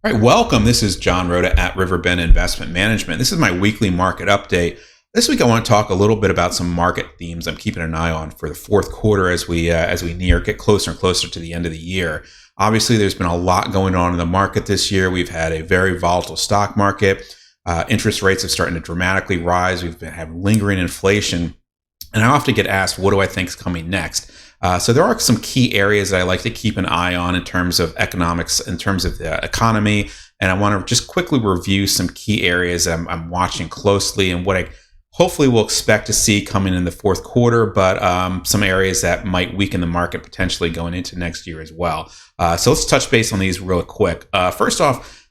All right, welcome. This is John Rhoda at Riverbend Investment Management. This is my weekly market update. This week, I want to talk a little bit about some market themes I'm keeping an eye on for the fourth quarter as we get closer and closer to the end of the year. Obviously, there's been a lot going on in the market this year. We've had a very volatile stock market. Interest rates have started to dramatically rise. We've been having lingering inflation, and I often get asked, "What do I think is coming next?" So there are some key areas that I like to keep an eye on in terms of economics, in terms of the economy. And I want to just quickly review some key areas I'm watching closely and what I hopefully will expect to see coming in the fourth quarter, but some areas that might weaken the market potentially going into next year as well. So let's touch base on these real quick. First off,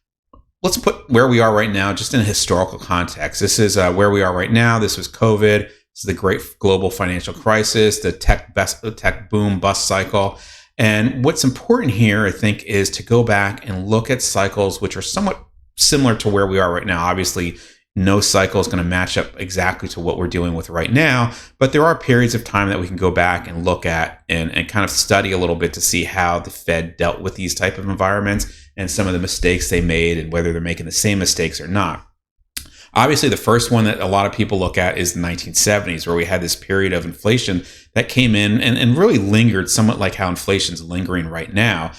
let's put where we are right now just in a historical context. This is where we are right now. This was COVID. This is the great global financial crisis, the tech boom bust cycle. And what's important here, I think, is to go back and look at cycles which are somewhat similar to where we are right now. Obviously, no cycle is going to match up exactly to what we're dealing with right now, but there are periods of time that we can go back and look at and kind of study a little bit to see how the Fed dealt with these type of environments and some of the mistakes they made and whether they're making the same mistakes or not. Obviously, the first one that a lot of people look at is the 1970s, where we had this period of inflation that came in and really lingered somewhat like how inflation's lingering right now.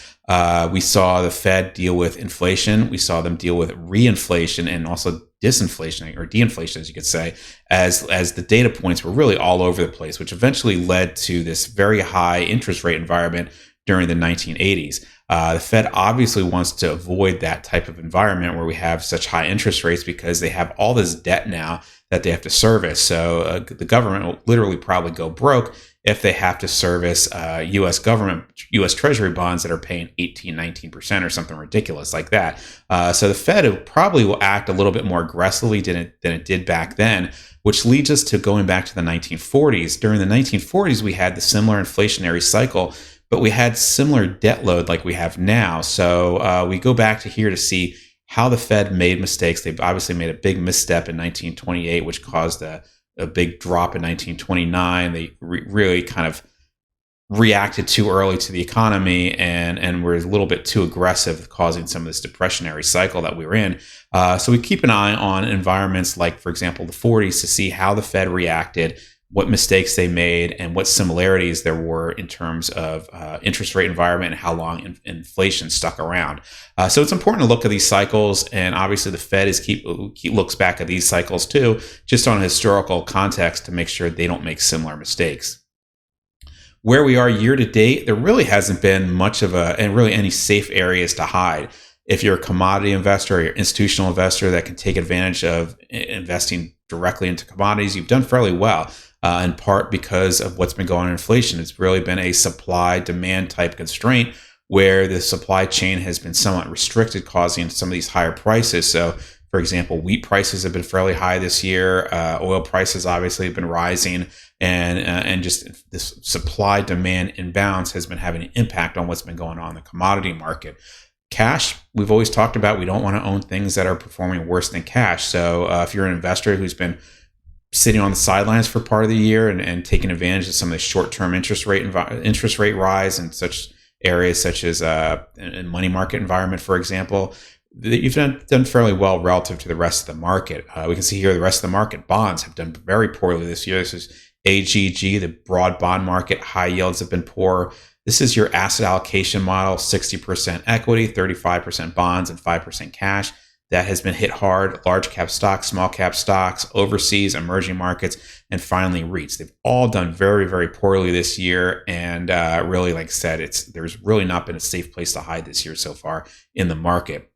We saw the Fed deal with inflation. We saw them deal with reinflation and also disinflation or de-inflation, as you could say, as the data points were really all over the place, which eventually led to this very high interest rate environment during the 1980s. The Fed obviously wants to avoid that type of environment where we have such high interest rates because they have all this debt now that they have to service. So the government will literally probably go broke if they have to service U.S. government, U.S. Treasury bonds that are paying 18, 19% or something ridiculous like that. So the Fed probably will act a little bit more aggressively than it did back then, which leads us to going back to the 1940s. During the 1940s, we had the similar inflationary cycle, but we had similar debt load like we have now. So we go back to here to see how the Fed made mistakes. They've obviously made a big misstep in 1928, which caused a big drop in 1929. They really kind of reacted too early to the economy and were a little bit too aggressive, causing some of this depressionary cycle that we were in. So we keep an eye on environments like, for example, the 40s to see how the Fed reacted, what mistakes they made, and what similarities there were in terms of interest rate environment and how long inflation stuck around. So it's important to look at these cycles, and obviously the Fed looks back at these cycles too, just on a historical context to make sure they don't make similar mistakes. Where we are year to date, there really hasn't been much of and really any safe areas to hide. If you're a commodity investor or you're an institutional investor that can take advantage of investing directly into commodities, you've done fairly well. In part because of what's been going on in inflation. It's really been a supply-demand type constraint where the supply chain has been somewhat restricted, causing some of these higher prices. So, for example, wheat prices have been fairly high this year. Oil prices obviously have been rising, and just this supply-demand imbalance has been having an impact on what's been going on in the commodity market. Cash, we've always talked about, we don't want to own things that are performing worse than cash. So if you're an investor who's been sitting on the sidelines for part of the year and taking advantage of some of the short-term interest rate rise in such areas such as in money market environment, for example, you've done fairly well relative to the rest of the market. We can see here the rest of the market, bonds have done very poorly this year. This is AGG, the broad bond market. High yields have been poor. This is your asset allocation model, 60% equity, 35% bonds, and 5% cash. That has been hit hard. Large cap stocks, small cap stocks, overseas, emerging markets, and finally REITs. They've all done very, very poorly this year. And really, like I said, there's really not been a safe place to hide this year so far in the market.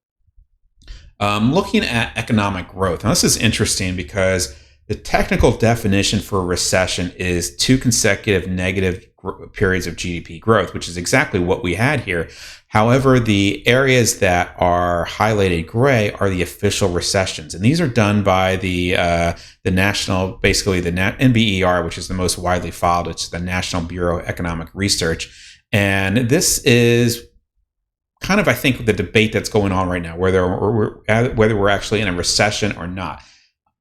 Looking at economic growth. Now, this is interesting because the technical definition for a recession is 2 consecutive negative periods of GDP growth, which is exactly what we had here. However, the areas that are highlighted gray are the official recessions, and these are done by the national, basically the NBER, which is the most widely followed. It's the National Bureau of Economic Research, and this is kind of, I think, the debate that's going on right now, whether we're actually in a recession or not.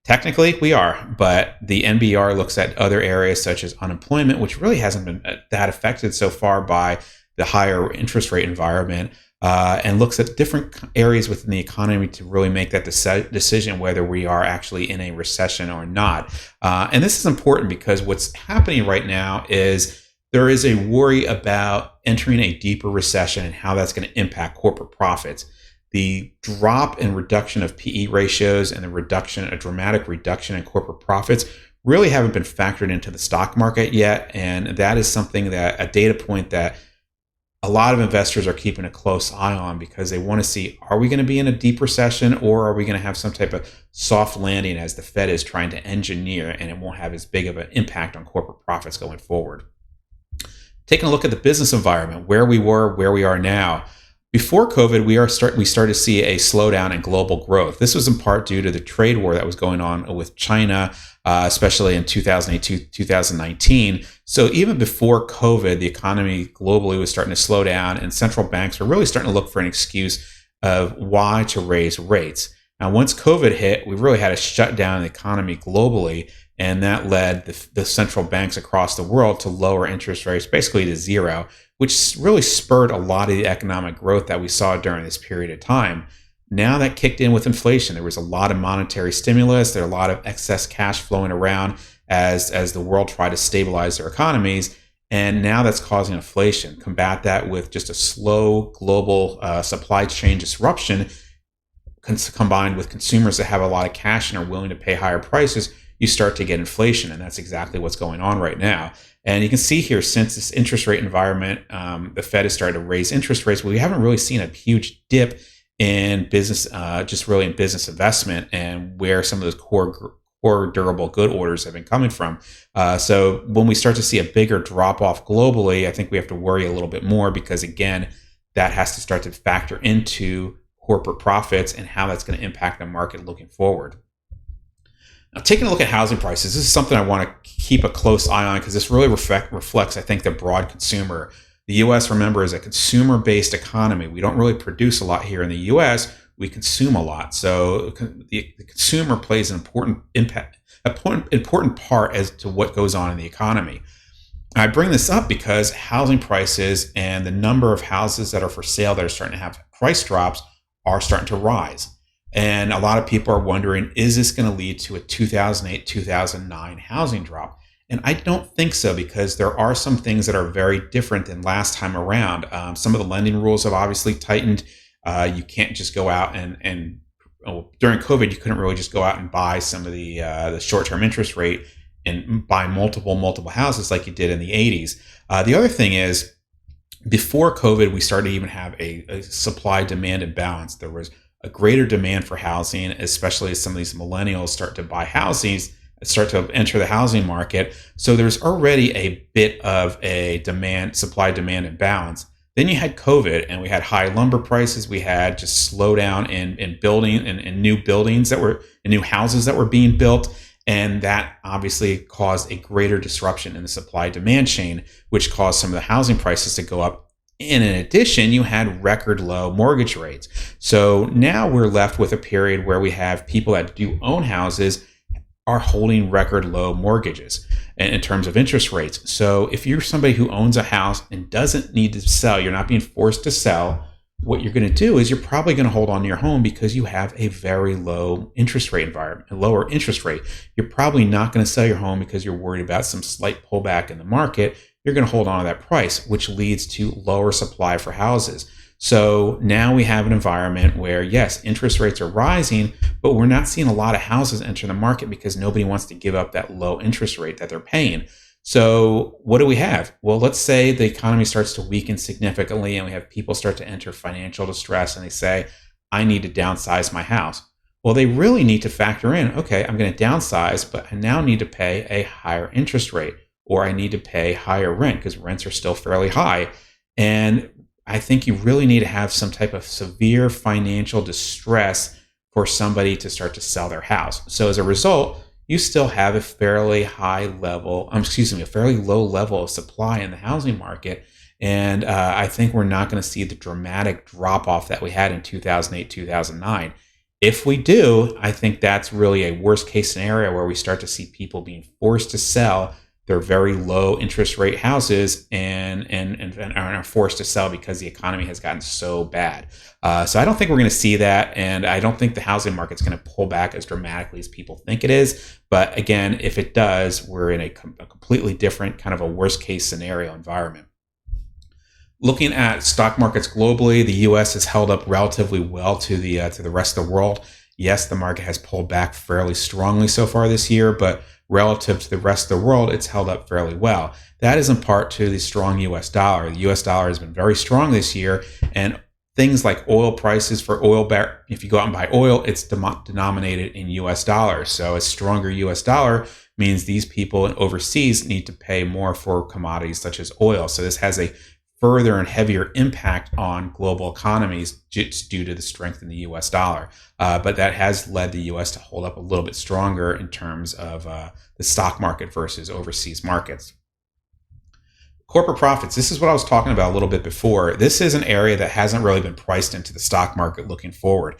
Technically, we are, but the NBER looks at other areas such as unemployment, which really hasn't been that affected so far by the higher interest rate environment. and looks at different areas within the economy to really make that decision whether we are actually in a recession or not. And this is important because what's happening right now is there is a worry about entering a deeper recession and how that's going to impact corporate profits. The drop and reduction of PE ratios and a dramatic reduction in corporate profits really haven't been factored into the stock market yet. And that is something a data point that a lot of investors are keeping a close eye on because they want to see, are we going to be in a deep recession or are we going to have some type of soft landing as the Fed is trying to engineer and it won't have as big of an impact on corporate profits going forward? Taking a look at the business environment, where we were, where we are now. Before COVID, we started to see a slowdown in global growth. This was in part due to the trade war that was going on with China, especially in 2008, 2019. So even before COVID, the economy globally was starting to slow down and central banks were really starting to look for an excuse of why to raise rates. Now, once COVID hit, we really had a shutdown in the economy globally, and that led the central banks across the world to lower interest rates basically to zero, which really spurred a lot of the economic growth that we saw during this period of time. Now that kicked in with inflation. There was a lot of monetary stimulus. There were a lot of excess cash flowing around as the world tried to stabilize their economies. And now that's causing inflation. Combat that with just a slow global supply chain disruption combined with consumers that have a lot of cash and are willing to pay higher prices, you start to get inflation. And that's exactly what's going on right now. And you can see here, since this interest rate environment, the Fed has started to raise interest rates. We haven't really seen a huge dip in business, just really in business investment and where some of those core durable good orders have been coming from. So when we start to see a bigger drop off globally, I think we have to worry a little bit more because, again, that has to start to factor into corporate profits and how that's going to impact the market looking forward. Now, taking a look at housing prices, this is something I want to keep a close eye on because this really reflects, I think, the broad consumer. The U.S., remember, is a consumer-based economy. We don't really produce a lot here in the U.S. We consume a lot. So the consumer plays an important part as to what goes on in the economy. I bring this up because housing prices and the number of houses that are for sale that are starting to have price drops are starting to rise. And a lot of people are wondering, is this going to lead to a 2008, 2009 housing drop? And I don't think so, because there are some things that are very different than last time around. Some of the lending rules have obviously tightened. You can't just go out and during COVID, you couldn't really just go out and buy some of the short-term interest rate and buy multiple houses like you did in the 80s. The other thing is, before COVID, we started to even have a supply-demand imbalance. There was a greater demand for housing, especially as some of these millennials start to buy houses, start to enter the housing market. So there's already a bit of a supply-demand imbalance. Then you had COVID, and we had high lumber prices. We had just slowdown in building and new buildings new houses that were being built. And that obviously caused a greater disruption in the supply-demand chain, which caused some of the housing prices to go up. And in addition, you had record low mortgage rates. So now we're left with a period where we have people that do own houses are holding record low mortgages in terms of interest rates. So if you're somebody who owns a house and doesn't need to sell, you're not being forced to sell, what you're going to do is you're probably going to hold on to your home because you have a very low interest rate environment, a lower interest rate. You're probably not going to sell your home because you're worried about some slight pullback in the market. You're going to hold on to that price, which leads to lower supply for houses. So now we have an environment where, yes, interest rates are rising, but we're not seeing a lot of houses enter the market because nobody wants to give up that low interest rate that they're paying. So what do we have? Well, let's say the economy starts to weaken significantly and we have people start to enter financial distress and they say, I need to downsize my house. Well, they really need to factor in, okay, I'm going to downsize, but I now need to pay a higher interest rate, or I need to pay higher rent because rents are still fairly high. And I think you really need to have some type of severe financial distress for somebody to start to sell their house. So as a result, you still have a fairly a fairly low level of supply in the housing market. And I think we're not going to see the dramatic drop off that we had in 2008, 2009. If we do, I think that's really a worst case scenario where we start to see people being forced to sell they're very low interest rate houses and are forced to sell because the economy has gotten so bad. So I don't think we're going to see that, and I don't think the housing market's going to pull back as dramatically as people think it is. But again, if it does, we're in a completely different kind of a worst case scenario environment. Looking at stock markets globally, the U.S. has held up relatively well to the rest of the world. Yes, the market has pulled back fairly strongly so far this year, but relative to the rest of the world, it's held up fairly well. That is in part to the strong U.S. dollar. The U.S. dollar has been very strong this year, and things like oil prices for oil, if you go out and buy oil, it's denominated in U.S. dollars. So a stronger U.S. dollar means these people overseas need to pay more for commodities such as oil. So this has a further and heavier impact on global economies just due to the strength in the U.S. dollar. But that has led the U.S. to hold up a little bit stronger in terms of the stock market versus overseas markets. Corporate profits. This is what I was talking about a little bit before. This is an area that hasn't really been priced into the stock market looking forward.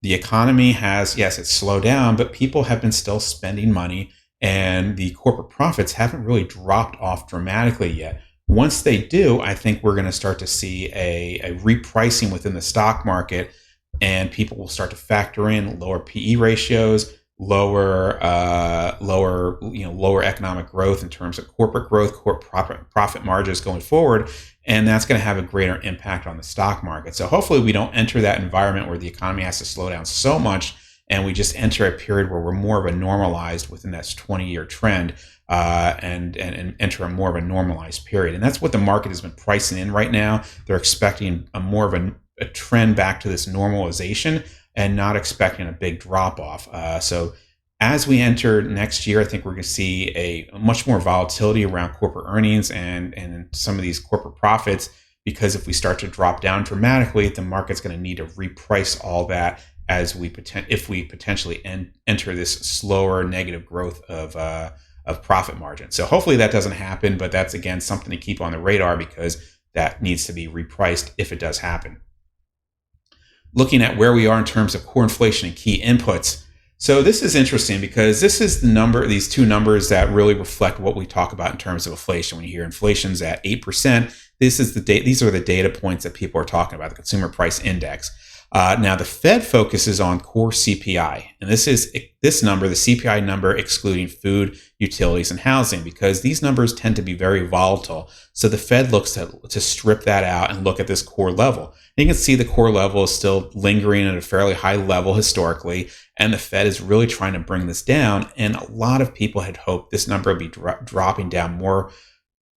The economy has, yes, it's slowed down, but people have been still spending money, and the corporate profits haven't really dropped off dramatically yet. Once they do, I think we're going to start to see a repricing within the stock market, and people will start to factor in lower PE ratios, lower economic growth in terms of corporate growth, profit margins going forward, and that's going to have a greater impact on the stock market. So hopefully we don't enter that environment where the economy has to slow down so much, and we just enter a period where we're more of a normalized within that 20-year trend. And enter a more of a normalized period. And that's what the market has been pricing in right now. They're expecting more of a trend back to this normalization and not expecting a big drop off. So as we enter next year, I think we're going to see a much more volatility around corporate earnings and some of these corporate profits, because if we start to drop down dramatically, the market's going to need to reprice all that as if we potentially enter this slower negative growth of profit margin. So hopefully that doesn't happen, but that's again something to keep on the radar because that needs to be repriced if it does happen. Looking at where we are in terms of core inflation and key inputs. So this is interesting because this is these two numbers that really reflect what we talk about in terms of inflation. When you hear inflation's at 8%, these are the data points that people are talking about, the consumer price index. Now, the Fed focuses on core CPI, and this number, the CPI number, excluding food, utilities, and housing, because these numbers tend to be very volatile. So the Fed looks to strip that out and look at this core level. And you can see the core level is still lingering at a fairly high level historically, and the Fed is really trying to bring this down. And a lot of people had hoped this number would be dropping down more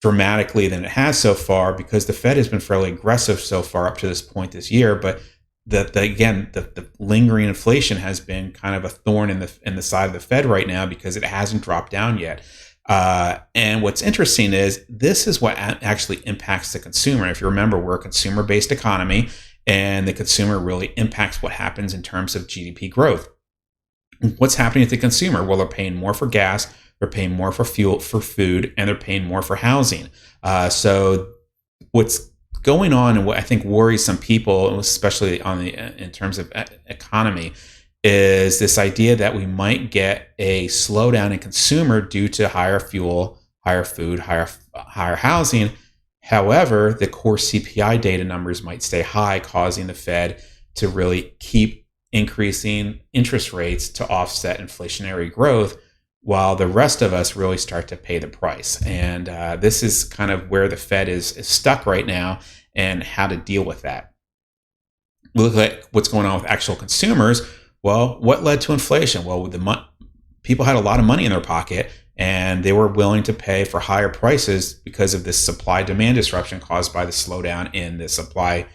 dramatically than it has so far, because the Fed has been fairly aggressive so far up to this point this year, but the lingering inflation has been kind of a thorn in the side of the Fed right now because it hasn't dropped down yet. And what's interesting is this is what actually impacts the consumer. If you remember, we're a consumer-based economy, and the consumer really impacts what happens in terms of GDP growth. What's happening with the consumer? Well, they're paying more for gas, they're paying more for fuel, for food, and they're paying more for housing. So what's going on, and what I think worries some people, especially in terms of economy, is this idea that we might get a slowdown in consumer due to higher fuel, higher food, higher housing. However, the core CPI data numbers might stay high, causing the Fed to really keep increasing interest rates to offset inflationary growth, while the rest of us really start to pay the price. And this is kind of where the Fed is stuck right now and how to deal with that. We look at what's going on with actual consumers. Well, what led to inflation? Well, people had a lot of money in their pocket, and they were willing to pay for higher prices because of this supply-demand disruption caused by the slowdown in the supply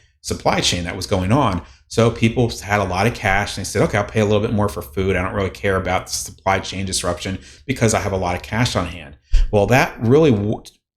chain that was going on. So people had a lot of cash, and they said, okay, I'll pay a little bit more for food. I don't really care about the supply chain disruption because I have a lot of cash on hand. Well, that really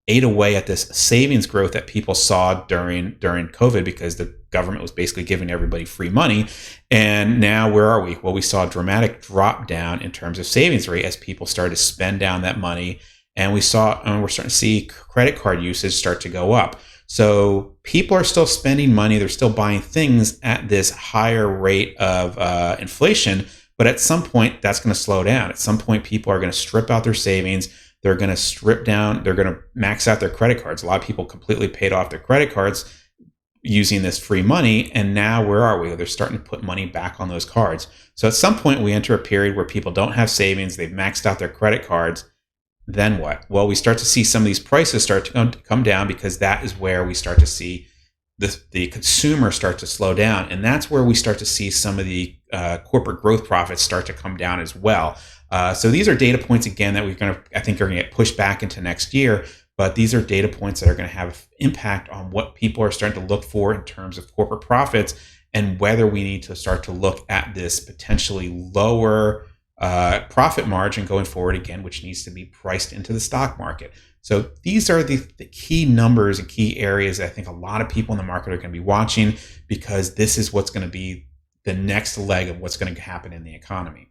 ate away at this savings growth that people saw during COVID, because the government was basically giving everybody free money. And now where are we? Well, we saw a dramatic drop down in terms of savings rate as people started to spend down that money. And we're starting to see credit card usage start to go up. So people are still spending money. They're still buying things at this higher rate of inflation. But at some point, that's going to slow down. At some point, people are going to strip out their savings. they're going to strip down, they're going to max out their credit cards. A lot of people completely paid off their credit cards using this free money. And now where are we? They're starting to put money back on those cards. So at some point we enter a period where people don't have savings. They've maxed out their credit cards. Then what? Well, we start to see some of these prices start to come down, because that is where we start to see the consumer start to slow down. And that's where we start to see some of the corporate growth profits start to come down as well. So these are data points, again, that I think are going to get pushed back into next year. But these are data points that are going to have impact on what people are starting to look for in terms of corporate profits, and whether we need to start to look at this potentially lower profit margin going forward again, which needs to be priced into the stock market. So these are the key numbers and key areas that I think a lot of people in the market are going to be watching, because this is what's going to be the next leg of what's going to happen in the economy.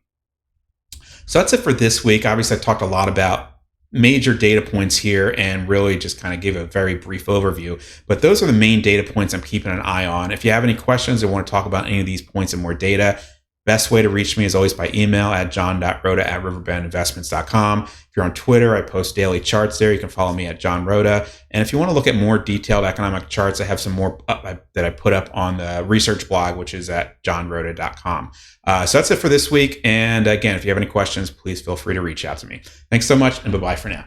So that's it for this week. Obviously, I talked a lot about major data points here and really just kind of gave a very brief overview. But those are the main data points I'm keeping an eye on. If you have any questions or want to talk about any of these points in more data, best way to reach me is always by email at john.rhoda@riverbendinvestments.com. If you're on Twitter, I post daily charts there. You can follow me at John Rhoda. And if you want to look at more detailed economic charts, I have some more that I put up on the research blog, which is at johnrhoda.com. So that's it for this week. And again, if you have any questions, please feel free to reach out to me. Thanks so much, and bye-bye for now.